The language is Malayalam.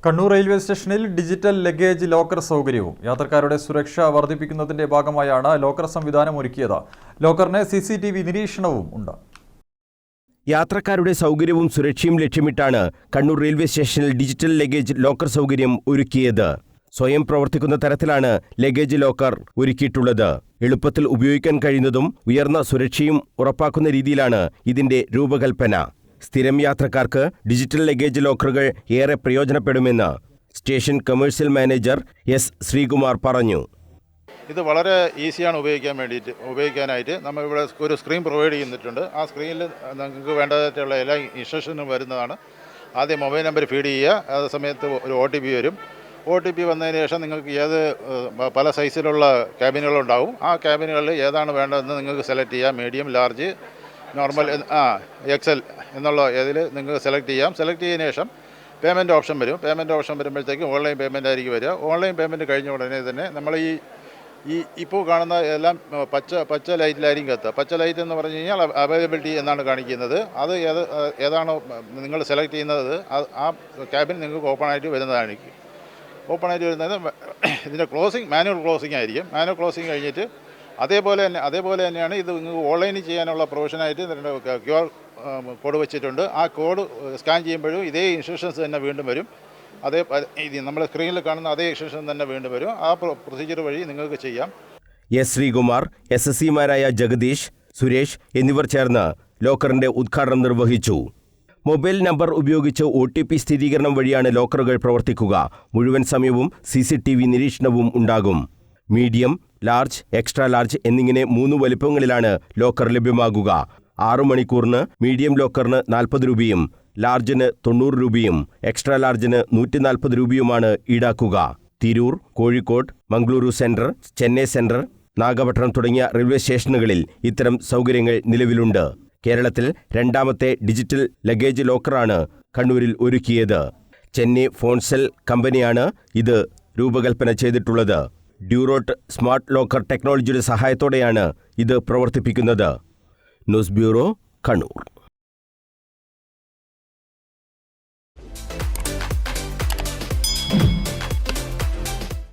കണ്ണൂർ റെയിൽവേ സ്റ്റേഷനിൽ ഡിജിറ്റൽ ലഗേജ് ലോക്കർ സൗകര്യവും യാത്രക്കാരുടെ സുരക്ഷ വർദ്ധിപ്പിക്കുന്നതിന്റെ ഭാഗമായാണ് ലോക്കർ സംവിധാനം ഒരുക്കിയത്. ലോക്കറിന് CCTV നിരീക്ഷണവും ഉണ്ട്. യാത്രക്കാരുടെ സൗകര്യവും സുരക്ഷയും ലക്ഷ്യമിട്ടാണ് കണ്ണൂർ റെയിൽവേ സ്റ്റേഷനിൽ ഡിജിറ്റൽ ലഗേജ് ലോക്കർ സൗകര്യം ഒരുക്കിയത്. സ്വയം പ്രവർത്തിക്കുന്ന തരത്തിലാണ് ലഗേജ് ലോക്കർ ഒരുക്കിയിട്ടുള്ളത്. എളുപ്പത്തിൽ ഉപയോഗിക്കാൻ കഴിയുന്നതും ഉയർന്ന സുരക്ഷയും ഉറപ്പാക്കുന്ന രീതിയിലാണ് ഇതിന്റെ രൂപകൽപ്പന. സ്ഥിരം യാത്രക്കാർക്ക് ഡിജിറ്റൽ ലഗേജ് ലോക്കറുകൾ ഏറെ പ്രയോജനപ്പെടുമെന്ന് station commercial manager S. Sreekumar പറഞ്ഞു. ഇത് വളരെ ഈസിയാണ് ഉപയോഗിക്കാനായിട്ട് നമ്മൾ ഇവിടെ ഒരു സ്ക്രീൻ പ്രൊവൈഡ് ചെയ്യുന്നിട്ടുണ്ട്. ആ സ്ക്രീനിൽ നിങ്ങൾക്ക് വേണ്ടതായിട്ടുള്ള എല്ലാ ഇൻസ്ട്രക്ഷനും വരുന്നതാണ്. ആദ്യം മൊബൈൽ നമ്പർ ഫീഡ് ചെയ്യുക. അതേ സമയത്ത് ഒരു OTP വരും. OTP വന്നതിന് ശേഷം നിങ്ങൾക്ക് പല സൈസിലുള്ള ക്യാബിനുകളുണ്ടാവും. ആ ക്യാബിനുകളിൽ ഏതാണ് വേണ്ടതെന്ന് നിങ്ങൾക്ക് സെലക്ട് ചെയ്യാം. മീഡിയം, ലാർജ്, നോർമൽ, XL എന്നുള്ള ഇതിൽ നിങ്ങൾക്ക് സെലക്ട് ചെയ്യാം. സെലക്ട് ചെയ്തതിന് ശേഷം പേയ്മെൻറ്റ് ഓപ്ഷൻ വരും. പേയ്മെൻറ്റ് ഓപ്ഷൻ വരുമ്പോഴത്തേക്കും ഓൺലൈൻ പേയ്മെൻ്റ് ആയിരിക്കും വരിക. ഓൺലൈൻ പേയ്മെൻറ്റ് കഴിഞ്ഞ ഉടനെ തന്നെ നമ്മൾ ഇപ്പോൾ കാണുന്ന എല്ലാം പച്ച ലൈറ്റിലായിരിക്കും കത്തുക. പച്ച ലൈറ്റ് എന്ന് പറഞ്ഞു കഴിഞ്ഞാൽ അവൈലബിലിറ്റി എന്നാണ് കാണിക്കുന്നത്. അത് ഏതാണോ നിങ്ങൾ സെലക്ട് ചെയ്യുന്നത് ആ ക്യാബിൻ നിങ്ങൾക്ക് ഓപ്പണായിട്ട് വരുന്നതായിരിക്കും. ഓപ്പണായിട്ട് വരുന്നത് ഇതിൻ്റെ മാനുവൽ ക്ലോസിംഗ് ആയിരിക്കും. മാനുവൽ ക്ലോസിംഗ് കഴിഞ്ഞിട്ട് അതേപോലെ തന്നെയാണ് ഇത് നിങ്ങൾക്ക് ഓൺലൈനിൽ ചെയ്യാനുള്ള പ്രൊവിഷനായിട്ട് QR കോഡ് വെച്ചിട്ടുണ്ട്. ആ കോഡ് സ്കാൻ ചെയ്യുമ്പോഴും ഇതേ ഇൻസ്ട്രക്ഷൻസ് തന്നെ വീണ്ടും വരും. നമ്മൾ സ്ക്രീനിൽ കാണുന്ന അതേ ഇൻസ്ട്രക്ഷൻ തന്നെ വീണ്ടും വരും. ആ പ്രൊസീജിയർ വഴി നിങ്ങൾക്ക് ചെയ്യാം. S. ശ്രീകുമാർ, SSC-മാരായ ജഗദീഷ്, സുരേഷ് എന്നിവർ ചേർന്ന് ലോക്കറിന്റെ ഉദ്ഘാടനം നിർവഹിച്ചു. മൊബൈൽ നമ്പർ ഉപയോഗിച്ച് OTP സ്ഥിരീകരണം വഴിയാണ് ലോക്കറുകൾ പ്രവർത്തിക്കുക. മുഴുവൻ സമയവും CCTV നിരീക്ഷണവും ഉണ്ടാകും. മീഡിയം, ലാർജ്, എക്സ്ട്രാ ലാർജ് എന്നിങ്ങനെ 3 വലിപ്പങ്ങളിലാണ് ലോക്കർ ലഭ്യമാകുക. 6 മണിക്കൂറിന് മീഡിയം ലോക്കറിന് 40 രൂപയും ലാർജിന് 90 രൂപയും എക്സ്ട്രാ ലാർജിന് 140 രൂപയുമാണ് ഈടാക്കുക. തിരൂർ, കോഴിക്കോട്, മംഗളൂരു സെൻട്രൽ, ചെന്നൈ സെൻട്രൽ, നാഗപട്ടണം തുടങ്ങിയ റെയിൽവേ സ്റ്റേഷനുകളിൽ ഇത്തരം സൗകര്യങ്ങൾ നിലവിലുണ്ട്. കേരളത്തിൽ 2ാമത്തെ ഡിജിറ്റൽ ലഗേജ് ലോക്കറാണ് കണ്ണൂരിൽ ഒരുക്കിയത്. ചെന്നൈ ഫോൺസെൽ കമ്പനിയാണ് ഇത് രൂപകൽപ്പന ചെയ്തിട്ടുള്ളത്. ഡ്യൂറോട്ട് സ്മാർട്ട് ലോക്കർ ടെക്നോളജിയുടെ സഹായത്തോടെയാണ് ഇത് പ്രവർത്തിപ്പിക്കുന്നത്. News bureau, Kannur.